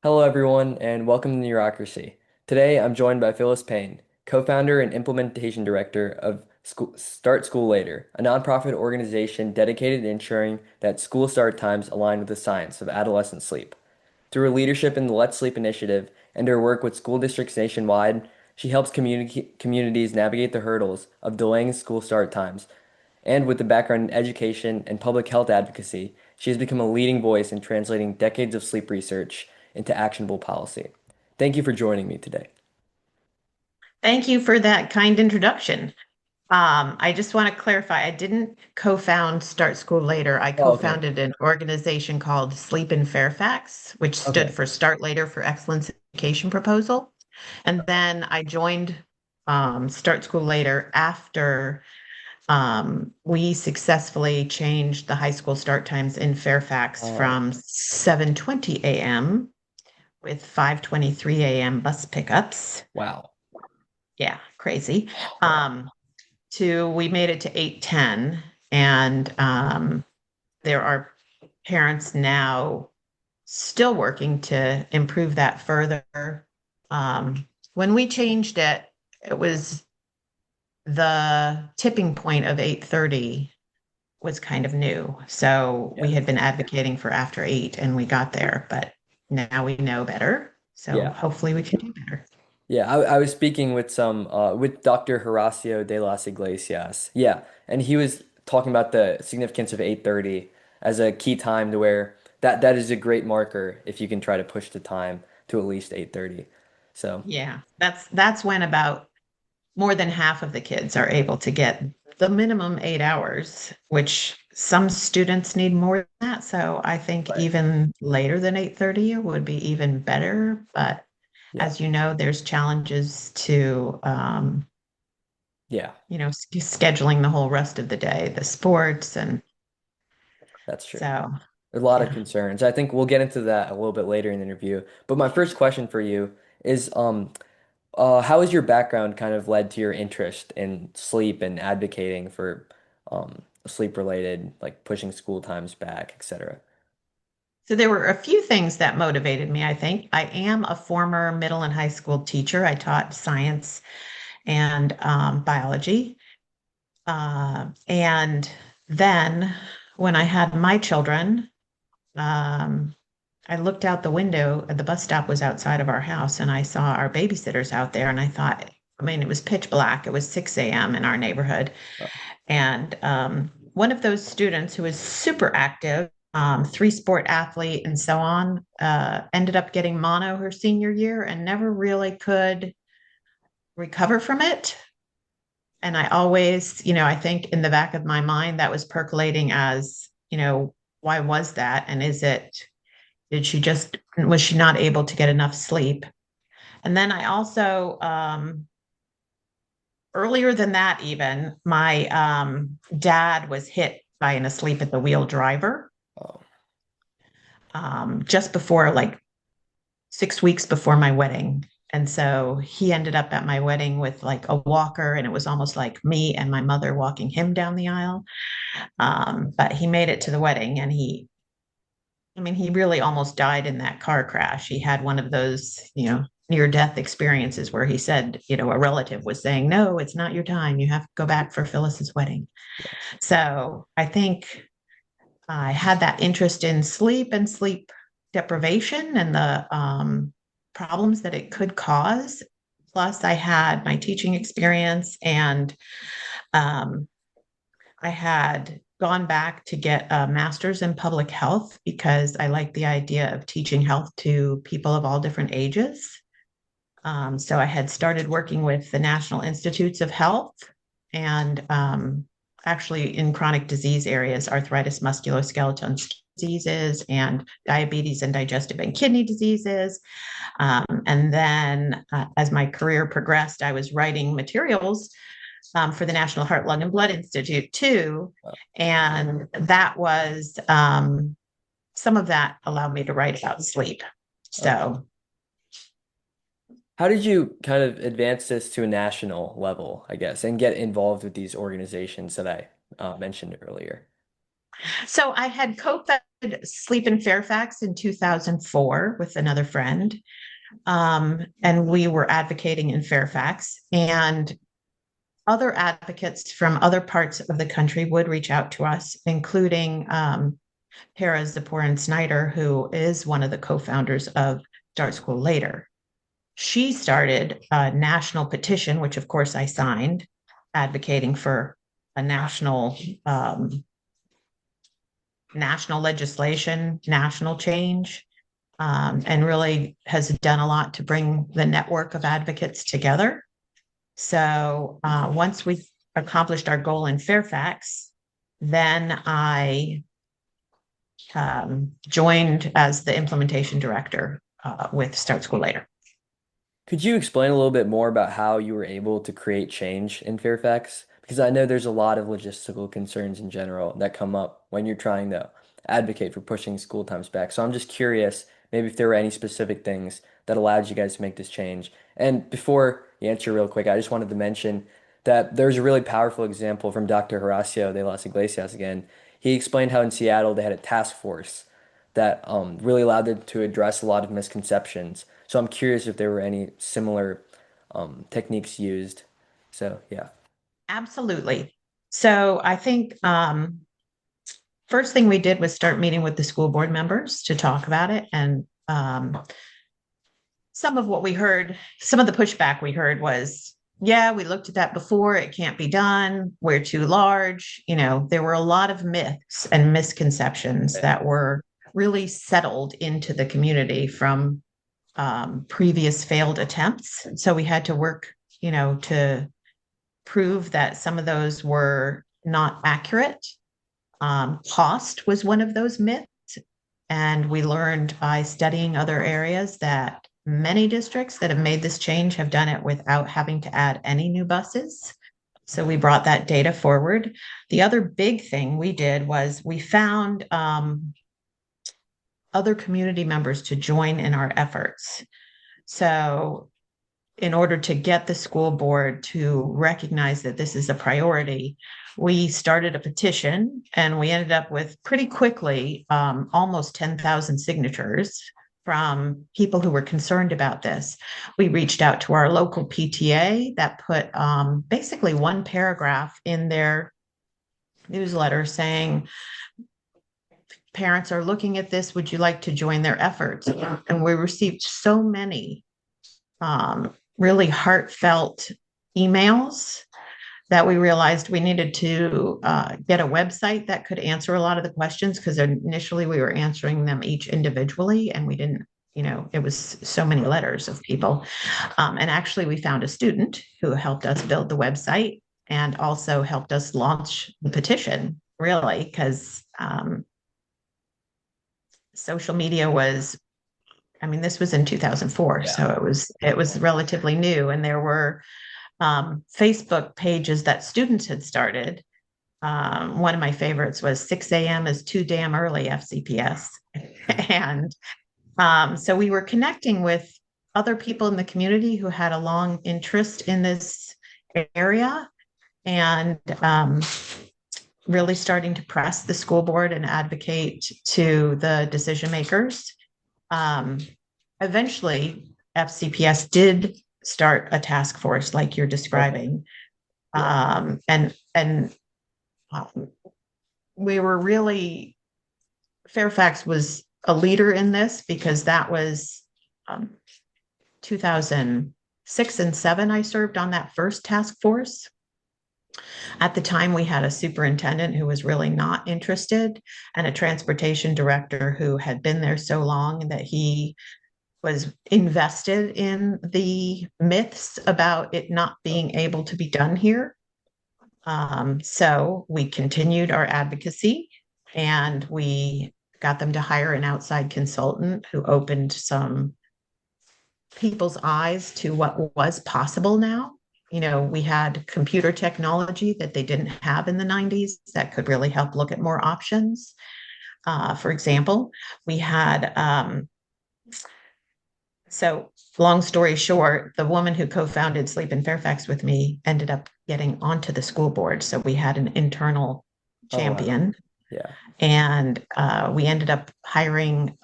Hello, everyone, and welcome to Neurocracy. Today, I'm joined by Phyllis Payne, co-founder and implementation director of Start School Later, a nonprofit organization dedicated to ensuring that school start times align with the science of adolescent sleep. Through her leadership in the Let's Sleep initiative and her work with school districts nationwide, she helps communities navigate the hurdles of delaying school start times. And with a background in education and public health advocacy, she has become a leading voice in translating decades of sleep research into actionable policy. Thank you for joining me today. Thank you for that kind introduction. I just want to clarify, I didn't co-found Start School Later. I Oh, okay. co-founded an organization called Sleep in Fairfax, which stood Okay. for Start Later for Excellence Education Proposal. And then I joined Start School Later after we successfully changed the high school start times in Fairfax Oh, from 7:20 a.m. with 5:23 a.m. bus pickups. wow. Yeah, crazy. Yeah. Um, to we made it to 8:10, and there are parents now still working to improve that further. When we changed it, it was the tipping point of 8:30 was kind of new. So we Yeah. had been advocating for after 8 and we got there, but now we know better. So Yeah. hopefully we can do better. Yeah. I was speaking with with Dr. Horacio de las Iglesias. Yeah. And he was talking about the significance of 8:30 as a key time to where that is a great marker if you can try to push the time to at least 8:30. So, Yeah, that's when about more than half of the kids are able to get the minimum 8 hours, which some students need more than that. So I think right. even later than 8:30 would be even better. But Yeah. as you know, there's challenges to, Yeah. scheduling the whole rest of the day, the sports. And That's true. so, A lot of yeah. concerns. I think we'll get into that a little bit later in the interview. But my first question for you is, how has your background kind of led to your interest in sleep and advocating for sleep related, like pushing school times back, etc.? So there were a few things that motivated me, I think. I am a former middle and high school teacher. I taught science and biology. And then when I had my children, um, I looked out the window. The bus stop was outside of our house, and I saw our babysitters out there. And I thought, I mean, it was pitch black. It was 6 a.m. in our neighborhood. And one of those students who was super active, three-sport athlete, and so on, ended up getting mono her senior year and never really could recover from it. And I always, I think in the back of my mind that was percolating as, why was that? And was she not able to get enough sleep? And then I also, earlier than that, even, my dad was hit by an asleep at the wheel driver Oh, just before, like 6 weeks before my wedding. And so he ended up at my wedding with like a walker, and it was almost like me and my mother walking him down the aisle. But he made it to the wedding, and I mean, he really almost died in that car crash. He had one of those, near death experiences where he said, a relative was saying, no, it's not your time. You have to go back for Phyllis's wedding. yes. So I think I had that interest in sleep and sleep deprivation and the problems that it could cause. Plus, I had my teaching experience, and um, I had gone back to get a master's in public health because I like the idea of teaching health to people of all different ages. So I had started working with the National Institutes of Health and actually in chronic disease areas, arthritis, musculoskeletal diseases, and diabetes and digestive and kidney diseases. And then as my career progressed, I was writing materials for the National Heart, Lung, and Blood Institute too. And that was some of that allowed me to write about sleep. Okay. So How did you kind of advance this to a national level, I guess, and get involved with these organizations that I mentioned earlier? So I had co-founded Sleep in Fairfax in 2004 with another friend. And we were advocating in Fairfax. And other advocates from other parts of the country would reach out to us, including Hera Zipporah Snyder, who is one of the co-founders of Start School Later. She started a national petition, which of course I signed, advocating for a national legislation, national change, and really has done a lot to bring the network of advocates together. So once we accomplished our goal in Fairfax, then I joined as the implementation director with Start School Later. Could you explain a little bit more about how you were able to create change in Fairfax? Because I know there's a lot of logistical concerns in general that come up when you're trying to advocate for pushing school times back. So I'm just curious, maybe if there were any specific things that allowed you guys to make this change. And before you answer real quick, I just wanted to mention that there's a really powerful example from Dr. Horacio de las Iglesias again. He explained how in Seattle they had a task force that really allowed them to address a lot of misconceptions. So I'm curious if there were any similar techniques used. So yeah. Absolutely. So I think first thing we did was start meeting with the school board members to talk about it. And some of what we heard, some of the pushback we heard was, yeah, we looked at that before. It can't be done. We're too large. You know, there were a lot of myths and misconceptions Okay. that were really settled into the community from previous failed attempts. So we had to work, to prove that some of those were not accurate. Cost was one of those myths. And we learned by studying other areas that many districts that have made this change have done it without having to add any new buses. So we brought that data forward. The other big thing we did was we found other community members to join in our efforts. So in order to get the school board to recognize that this is a priority, we started a petition and we ended up with pretty quickly almost 10,000 signatures from people who were concerned about this. We reached out to our local PTA that put basically one paragraph in their newsletter saying, parents are looking at this, would you like to join their efforts? And we received so many really heartfelt emails that we realized we needed to get a website that could answer a lot of the questions, because initially we were answering them each individually and we didn't, it was so many letters of people. And actually we found a student who helped us build the website and also helped us launch the petition, really, because social media was, this was in 2004, Yeah. so it was relatively new, and there were Facebook pages that students had started. One of my favorites was 6 a.m. is too damn early, FCPS. And so we were connecting with other people in the community who had a long interest in this area, and really starting to press the school board and advocate to the decision makers. Eventually, FCPS did start a task force like you're Okay. describing. Yeah. And we were really, Fairfax was a leader in this, because that was 2006 and 7. I served on that first task force. At the time, we had a superintendent who was really not interested, and a transportation director who had been there so long that he was invested in the myths about it not being able to be done here. So we continued our advocacy, and we got them to hire an outside consultant who opened some people's eyes to what was possible now. We had computer technology that they didn't have in the 90s that could really help look at more options. For example, we had, so long story short, the woman who co-founded Sleep in Fairfax with me ended up getting onto the school board. So we had an internal Oh wow. champion. Yeah. And we ended up hiring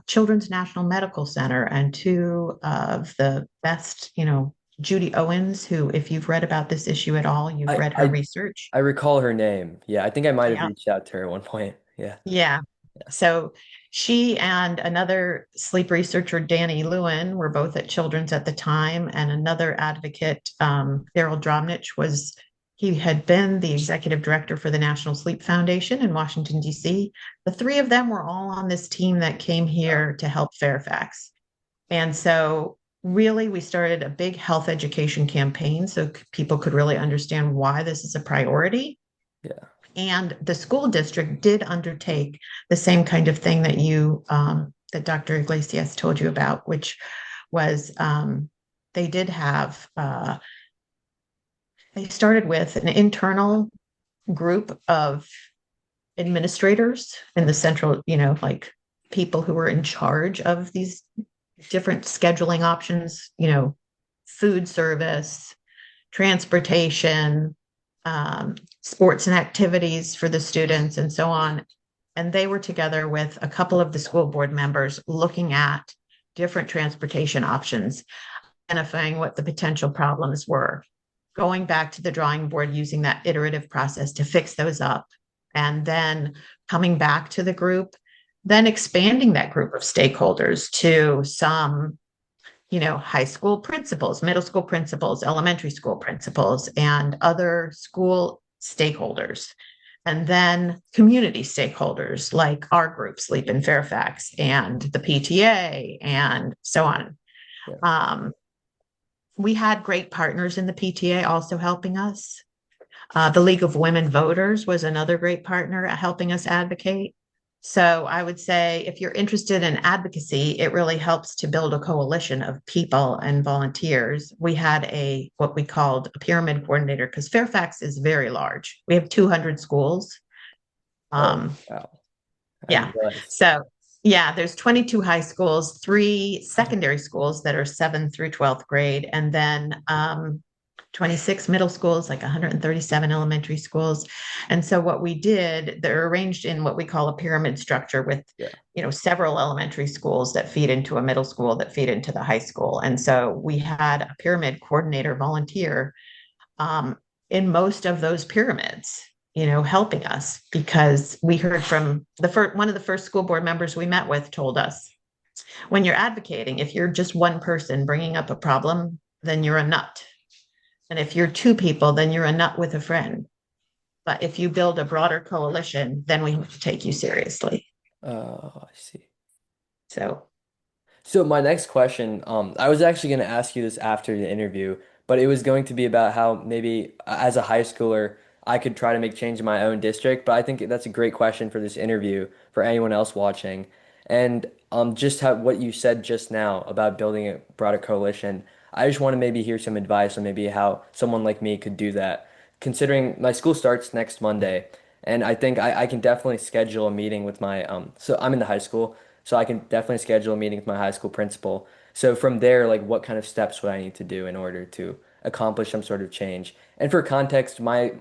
Children's National Medical Center and two of the best, Judy Owens, who, if you've read about this issue at all, you've I read her I research. I recall her name. Yeah, I think I might have Yeah. reached out to her at one point. Yeah. Yeah. So she and another sleep researcher, Danny Lewin, were both at Children's at the time, and another advocate, Daryl Dromnich, he had been the executive director for the National Sleep Foundation in Washington, D.C. The three of them were all on this team that came here to help Fairfax. And so really we started a big health education campaign so people could really understand why this is a priority. Yeah. And the school district did undertake the same kind of thing that Dr. Iglesias told you about, which was they did have, they started with an internal group of administrators in the central, like people who were in charge of these different scheduling options, food service, transportation, sports and activities for the students, and so on. And they were together with a couple of the school board members looking at different transportation options, identifying what the potential problems were, going back to the drawing board using that iterative process to fix those up, and then coming back to the group, then expanding that group of stakeholders to some high school principals, middle school principals, elementary school principals, and other school stakeholders. And then community stakeholders like our group, Sleep in Fairfax, and the PTA, and so on. Yeah. We had great partners in the PTA also helping us. The League of Women Voters was another great partner at helping us advocate. So I would say if you're interested in advocacy, it really helps to build a coalition of people and volunteers. We had what we called a pyramid coordinator because Fairfax is very large. We have 200 schools. Oh, Um, wow. I didn't yeah. realize. So yeah, there's 22 high schools, three secondary schools that are 7th through 12th grade, and then 26 middle schools, like 137 elementary schools. And so what we did, they're arranged in what we call a pyramid structure with, Yeah. several elementary schools that feed into a middle school that feed into the high school. And so we had a pyramid coordinator volunteer um, in most of those pyramids, helping us because we heard from one of the first school board members we met with told us, when you're advocating, if you're just one person bringing up a problem, then you're a nut. And if you're two people, then you're a nut with a friend. But if you build a broader coalition, then we have to take you seriously. Oh, I see. So, So my next question, I was actually going to ask you this after the interview, but it was going to be about how maybe as a high schooler, I could try to make change in my own district. But I think that's a great question for this interview for anyone else watching. And just how what you said just now about building a broader coalition, I just want to maybe hear some advice on maybe how someone like me could do that. Considering my school starts next Monday, and I think I can definitely schedule a meeting with my so I'm in the high school. So I can definitely schedule a meeting with my high school principal. So from there, like what kind of steps would I need to do in order to accomplish some sort of change? And for context, my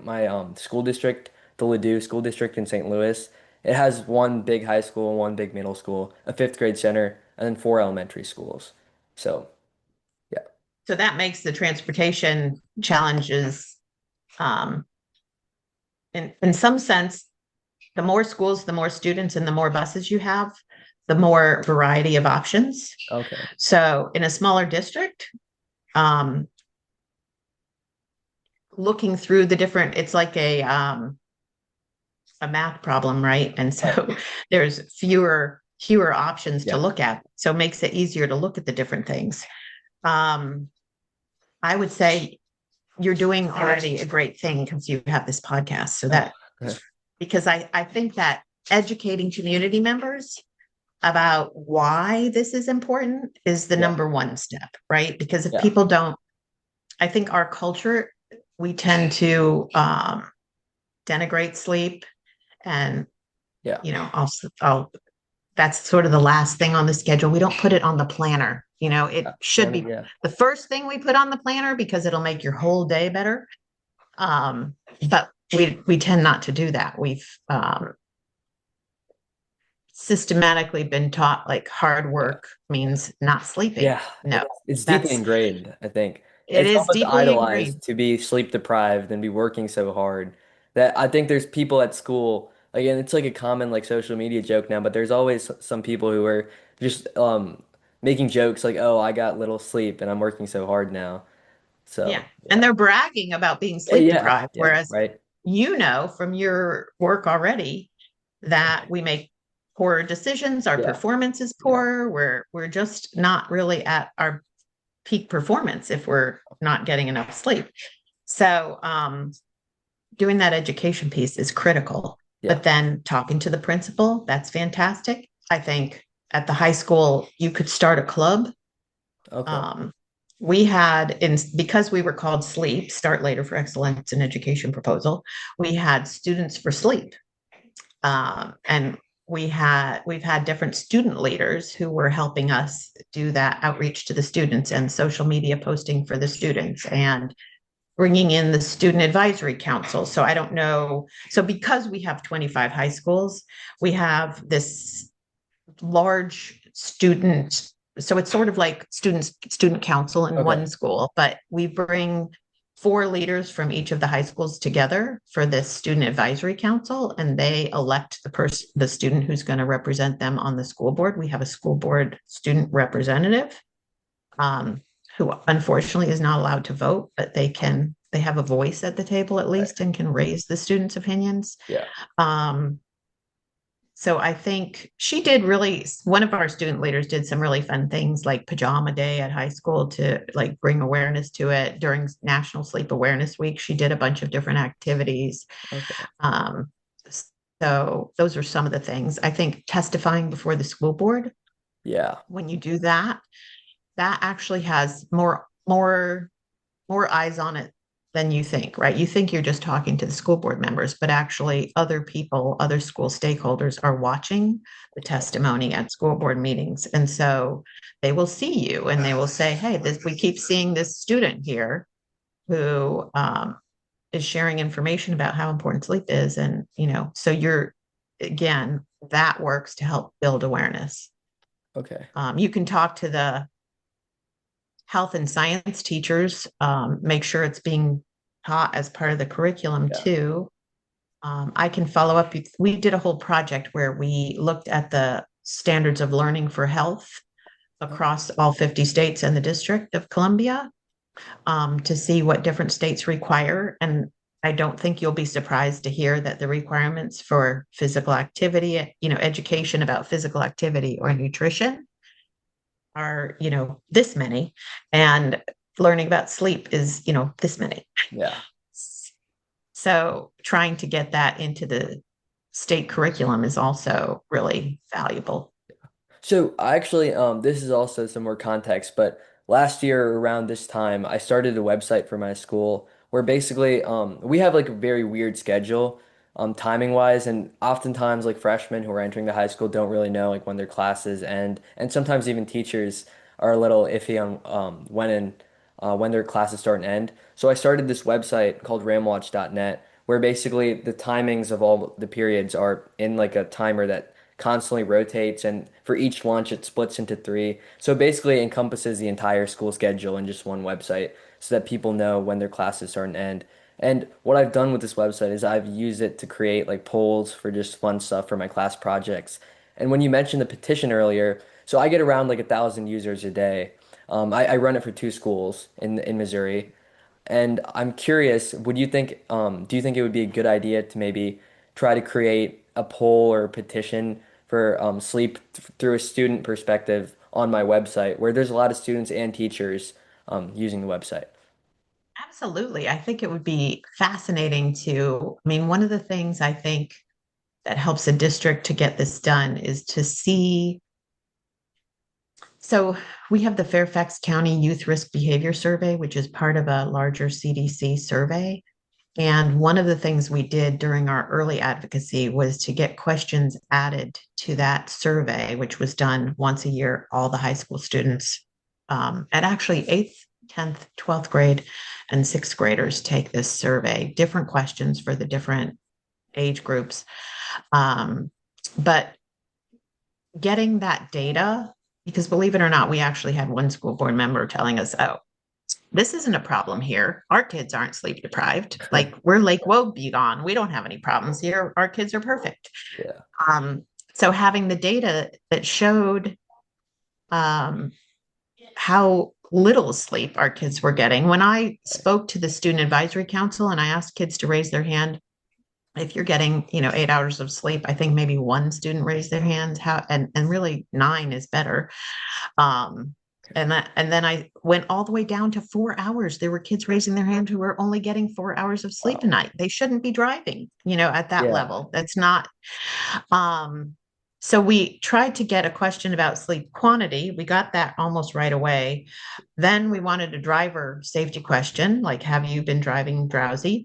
school district, the Ladue School District in St. Louis, it has one big high school, one big middle school, a fifth grade center, and then four elementary schools. So yeah. so that makes the transportation challenges, um, in some sense, the more schools, the more students, and the more buses you have, the more variety of options. Okay. So in a smaller district, um, looking through the different, it's like a math problem, right? And Right. so there's fewer options to Yeah. look at. So it makes it easier to look at the different things. Um, I would say you're doing already a great thing because you have this podcast. So Oh, that because I think that educating community members about why this is important is the yeah. number one step, right? Because if Yeah. people don't, I think our culture, we tend to denigrate sleep and, Yeah. I'll that's sort of the last thing on the schedule. We don't put it on the planner. It Yeah. should Morning. be Yeah. the first thing we put on the planner because it'll make your whole day better. But we tend not to do that. systematically been taught like hard Yeah. work means not sleeping. Yeah, No, it's deeply that's ingrained, I think. it It's is almost deeply idolized ingrained. to be sleep deprived and be working so hard that I think there's people at school, again, it's like a common like social media joke now, but there's always some people who are just making jokes like, "Oh, I got little sleep and I'm working so hard now." Yeah. So, And yeah. they're bragging about being Yeah, sleep yeah, deprived, yeah, whereas right. you know from your work already that we make poor decisions, our Yeah, performance is yeah. poor, we're just not really at our peak performance if we're not getting enough sleep. So doing that education piece is critical. Yeah. But then talking to the principal, that's fantastic. I think at the high school, you could start a club. Okay. Um, we had in because we were called sleep start later for excellence in education proposal, we had students for sleep. And we've had different student leaders who were helping us do that outreach to the students and social media posting for the students and bringing in the student advisory council. So I don't know. So because we have 25 high schools, we have this large student. So it's sort of like student council in Okay. one school, but we bring four leaders from each of the high schools together for this student advisory council, and they elect the student who's going to represent them on the school board. We have a school board student representative, um, who unfortunately is not allowed to vote, but they have a voice at the table at Right. least and can raise the students' opinions. Yeah. Um, so I think she did really, one of our student leaders did some really fun things like pajama day at high school to like bring awareness to it during National Sleep Awareness Week. She did a bunch of different activities. Okay. Um, so those are some of the things. I think testifying before the school board, Yeah. when you do that, that actually has more eyes on it than you think, right? You think you're just talking to the school board members, but actually other people, other school stakeholders are watching the testimony at school board meetings. And so they will see you and they will say, hey, we keep seeing this student here who is sharing information about how important sleep is. And, so again, that works to help build awareness. Okay. You can talk to the health and science teachers, make sure it's being taught as part of the curriculum Yeah. too. I can follow up. We did a whole project where we looked at the standards of learning for health across all 50 states and the District of Columbia, to see what different states require. And I don't think you'll be surprised to hear that the requirements for physical activity, education about physical activity or nutrition are, this many, and learning about sleep is, this many. Yeah. So trying to get that into the state curriculum is also really valuable. So I actually, this is also some more context, but last year around this time, I started a website for my school where basically, we have like a very weird schedule, timing wise, and oftentimes like freshmen who are entering the high school don't really know like when their classes end, and sometimes even teachers are a little iffy on when their classes start and end. So I started this website called ramwatch.net where basically the timings of all the periods are in like a timer that constantly rotates, and for each lunch it splits into three. So it basically encompasses the entire school schedule in just one website so that people know when their classes start and end. And what I've done with this website is I've used it to create like polls for just fun stuff for my class projects. And when you mentioned the petition earlier, so I get around like 1,000 users a day. I run it for two schools in Missouri. And I'm curious, do you think it would be a good idea to maybe try to create a poll or a petition for sleep through a student perspective on my website where there's a lot of students and teachers using the website? Absolutely. I think it would be fascinating I mean, one of the things I think that helps a district to get this done is to see. So we have the Fairfax County Youth Risk Behavior Survey, which is part of a larger CDC survey. And one of the things we did during our early advocacy was to get questions added to that survey, which was done once a year. All the high school students, at actually eighth, 10th, 12th grade, and sixth graders take this survey, different questions for the different age groups. Um, but getting that data, because believe it or not, we actually had one school board member telling us, oh, this isn't a problem here. Our kids aren't sleep deprived. Like we're Lake Wobegon. We don't have any problems here. Our kids are perfect. Yeah. Um, so having the data that showed um, how little sleep our kids were getting. When I spoke to the student advisory council and I asked kids to raise their hand, if you're getting, 8 hours of sleep, I think maybe one student raised their hand. How and really nine is better. Um, and then I went all the way down to 4 hours. There were kids raising their hand who were only getting 4 hours of sleep a Wow. night. They shouldn't be driving, at that Yeah. level. That's not um, so we tried to get a question about sleep quantity. We got that almost right away. Then we wanted a driver safety question, like, have you been driving drowsy?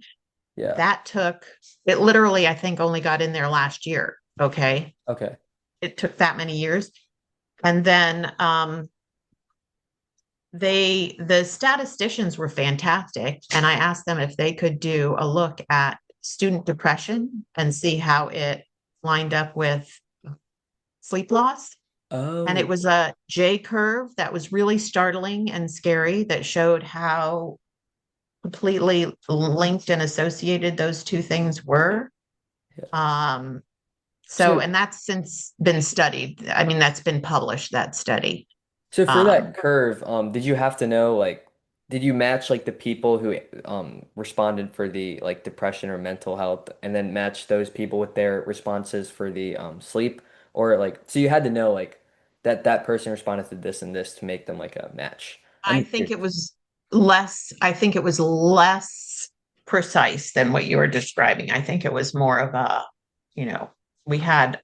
Yeah. That took, it literally, I think, only got in there last year. Okay. Okay. It took that many years. And then the statisticians were fantastic. And I asked them if they could do a look at student depression and see how it lined up with sleep loss. And it Oh, was a J curve that was really startling and scary that showed how completely linked and associated those two things were. yeah. Um, so, So and that's since been studied. I mean, that's been published, that study. So for Um, that curve, did you have to know like did you match like the people who responded for the like depression or mental health and then match those people with their responses for the sleep or like so you had to know like that person responded to this and this to make them like a match. I'm I just think curious. I think it was less precise than what you were describing. I think it was more of a, you know, we had,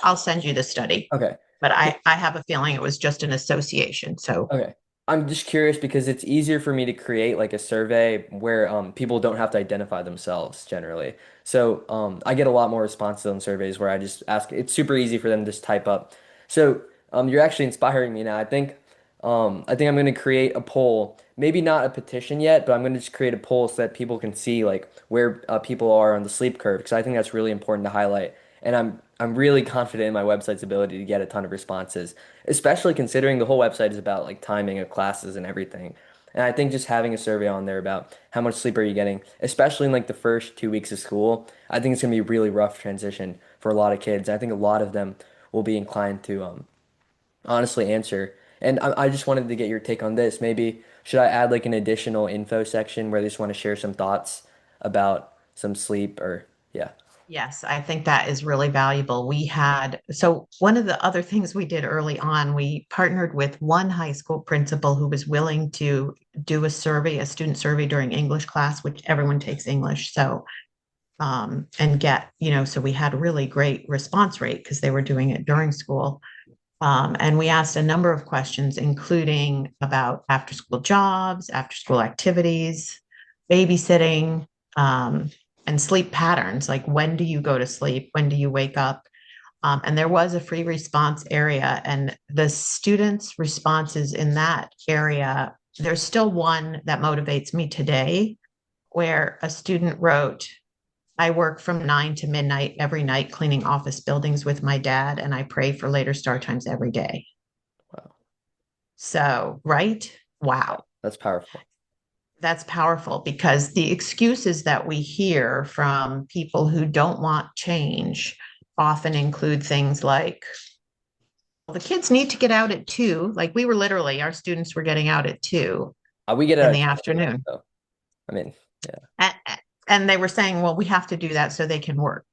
I'll send you the study, Okay. but I have a feeling it was just an association. So Okay. I'm just curious because it's easier for me to create like a survey where people don't have to identify themselves generally. So I get a lot more responses on surveys where I just ask, it's super easy for them to just type up. So you're actually inspiring me now. I think I'm going to create a poll, maybe not a petition yet, but I'm going to just create a poll so that people can see like where people are on the sleep curve because I think that's really important to highlight. And I'm really confident in my website's ability to get a ton of responses, especially considering the whole website is about like timing of classes and everything. And I think just having a survey on there about how much sleep are you getting, especially in like the first 2 weeks of school, I think it's gonna be a really rough transition for a lot of kids. I think a lot of them will be inclined to honestly answer. And I just wanted to get your take on this. Maybe should I add like an additional info section where they just want to share some thoughts about some sleep or yeah. yes, I think that is really valuable. So one of the other things we did early on, we partnered with one high school principal who was willing to do a survey, a student survey during English class, which everyone takes English. So, and get, so we had a really great response rate because they were doing it during school. And we asked a number of questions, including about after school jobs, after school activities, babysitting, um, and sleep patterns. Like, when do you go to sleep? When do you wake up? And there was a free response area, and the students' responses in that area, there's still one that motivates me today, where a student wrote, I work from 9 to midnight every night cleaning office buildings with my dad, and I pray for later start times every day. Wow. So, right? Yeah, Wow. that's powerful. That's powerful because the excuses that we hear from people who don't want change often include things like, well, the kids need to get out at 2. Like we were literally, our students were getting out at 2 We get in out the at 10 a.m. afternoon. So I mean, yeah. And, and they were saying, well, we have to do that so they can work.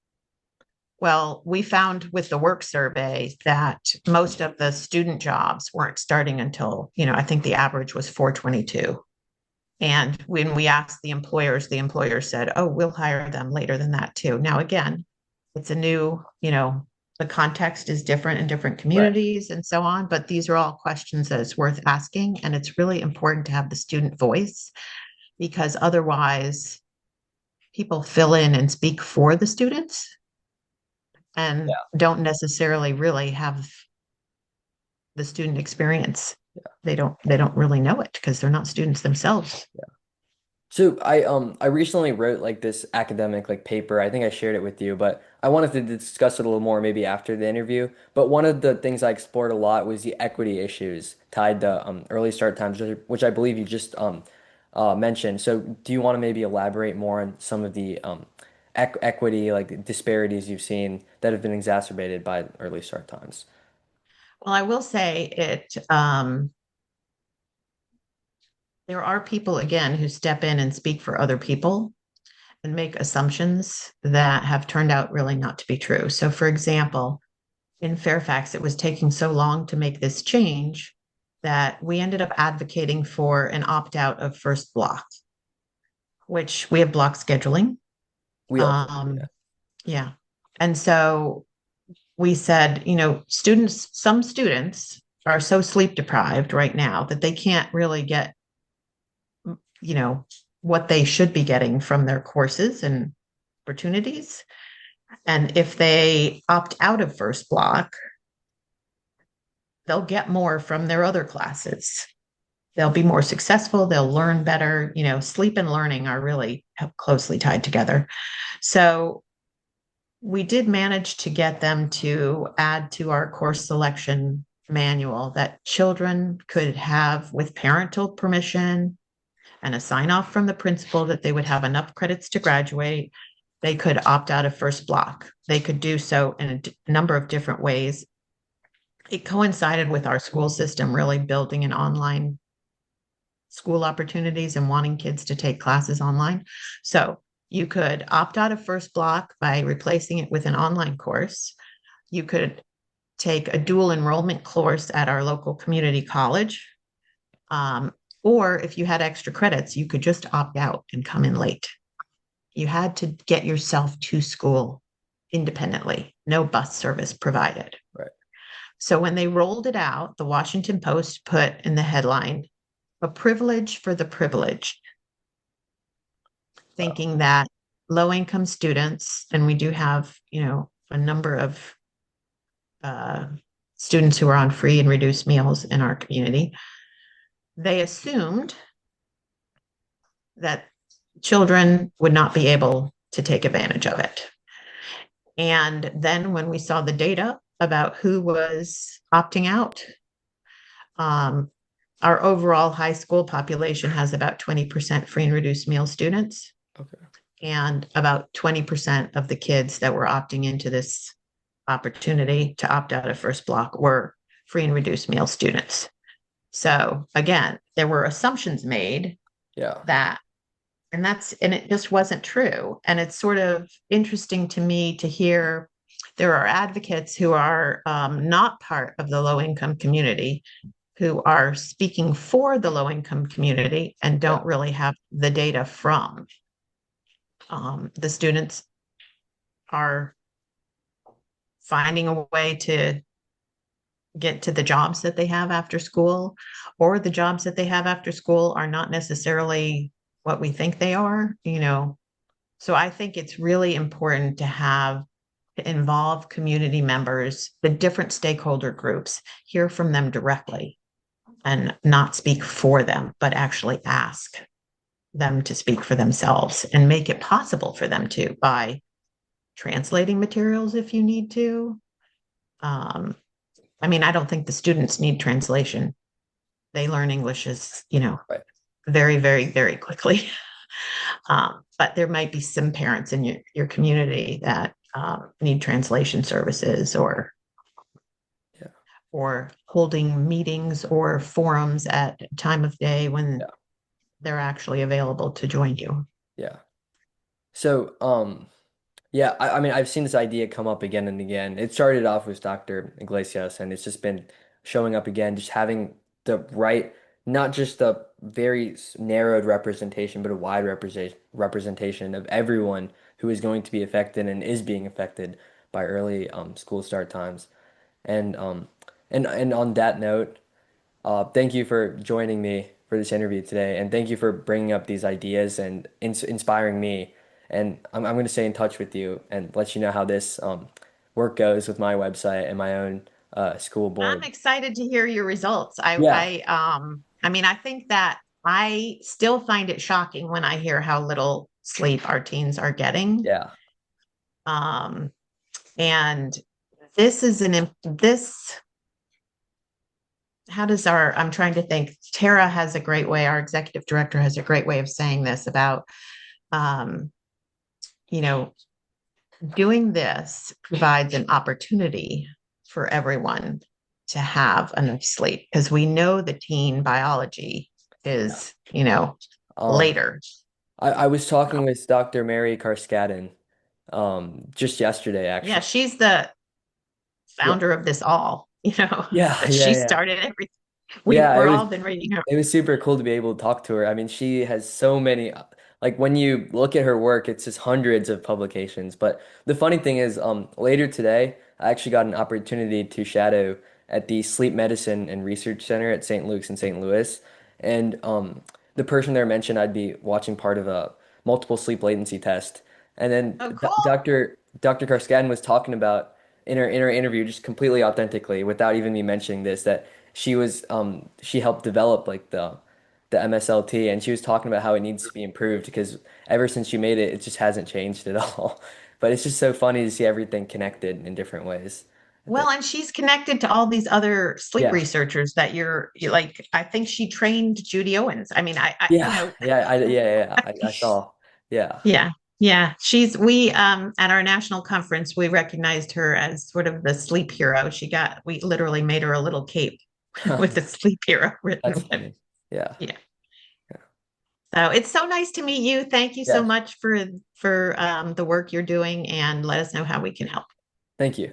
Well, we found with the work survey that most of the student jobs weren't starting until, I think the average was 422. And when we asked the employers said, oh, we'll hire them later than that too. Now, again, it's a new, the context is different in different Right. communities and so on, but these are all questions that it's worth asking. And it's really important to have the student voice because otherwise people fill in and speak for the students and Yeah. don't necessarily really have the student experience. They don't really know it because they're not students themselves. So I recently wrote like this academic like paper. I think I shared it with you, but I wanted to discuss it a little more maybe after the interview. But one of the things I explored a lot was the equity issues tied to early start times, which I believe you just mentioned. So do you want to maybe elaborate more on some of the equity like disparities you've seen that have been exacerbated by early start times? Well, I will say there are people, again, who step in and speak for other people and make assumptions that have turned out really not to be true. So, for example, in Fairfax, it was taking so long to make this change that we ended up advocating for an opt out of first block, which we have block scheduling. We also Um, yeah. And so we said, some students are so sleep deprived right now that they can't really get, you know, what they should be getting from their courses and opportunities. And if they opt out of first block, they'll get more from their other classes. They'll be more successful, they'll learn better. Sleep and learning are really closely tied together. So we did manage to get them to add to our course selection manual that children could have, with parental permission and a sign off from the principal, that they would have enough credits to graduate. They could opt out of first block. They could do so in a number of different ways. It coincided with our school system really building an online school opportunities and wanting kids to take classes online. So you could opt out of first block by replacing it with an online course. You could take a dual enrollment course at our local community college. Um, or if you had extra credits, you could just opt out and come in late. You had to get yourself to school independently, no bus service provided. right. So when they rolled it out, the Washington Post put in the headline, "A privilege for the privileged," Wow. thinking that low income students, and we do have, a number of uh, students who are on free and reduced meals in our community, they assumed that children would not be able to take advantage of it. And then when we saw the data about who was opting out, um, our overall high school population has about 20% free and reduced meal students. Okay. And about 20% of the kids that were opting into this opportunity to opt out of first block were free and reduced meal students. So again, there were assumptions made Yeah. that, and it just wasn't true. And it's sort of interesting to me to hear there are advocates who are not part of the low income community who are speaking for the low income community and Yeah. don't really have the data from the students are finding a way to get to the jobs that they have after school, or the jobs that they have after school are not necessarily what we think they are. So I think it's really important to involve community members, the different stakeholder groups, hear from them directly and not speak for them, but actually ask them to speak for themselves and make it possible for them to, by translating materials if you need to. Um, I mean, I don't think the students need translation. They learn English Right. very, very, very quickly. But there might be some parents in your community that need translation services, Yeah. or holding meetings or forums at a time of day when Yeah. they're actually available to join you. Yeah. So, yeah, I mean, I've seen this idea come up again and again. It started off with Dr. Iglesias, and it's just been showing up again, just having the right, not just a very narrowed representation, but a wide representation of everyone who is going to be affected and is being affected by early school start times. And and on that note, thank you for joining me for this interview today, and thank you for bringing up these ideas and inspiring me. And I'm going to stay in touch with you and let you know how this work goes with my website and my own school I'm board. excited to hear your results. Yeah, I mean, I think that I still find it shocking when I hear how little sleep our teens are getting. Yeah. Um, and this is this, how does I'm trying to think, Tara has a great way, our executive director has a great way of saying this about, um, you know, doing this provides an opportunity for everyone to have enough sleep because we know the teen biology Yeah. is, Um, later. I was talking with Dr. Mary Carskadden, just yesterday, Yeah, actually. she's the Yeah. founder of this all, Yeah, yeah, she yeah. started everything. Yeah, We're all been reading her. it was super cool to be able to talk to her. I mean, she has so many, like when you look at her work, it's just hundreds of publications. But the funny thing is, later today, I actually got an opportunity to shadow at the Sleep Medicine and Research Center at St. Luke's in St. Louis. And the person there mentioned I'd be watching part of a multiple sleep latency test. And then Oh, cool. Dr. Karskadin was talking about in her interview, just completely authentically, without even me mentioning this, that she helped develop like the MSLT, and she was talking about how it needs to be improved because ever since she made it, it just hasn't changed at all. But it's just so funny to see everything connected in different ways, I think. Well, and she's connected to all these other sleep Yeah. researchers that you like. I think she trained Judy Owens. I mean, Yeah. I saw. Yeah. yeah, yeah. We at our national conference, we recognized her as sort of the sleep hero. We literally made her a little cape with the sleep hero written That's with it. funny. Yeah. Yeah. So it's so nice to meet you. Thank you so Yes. much for the work you're doing, and let us know how we can help. Thank you.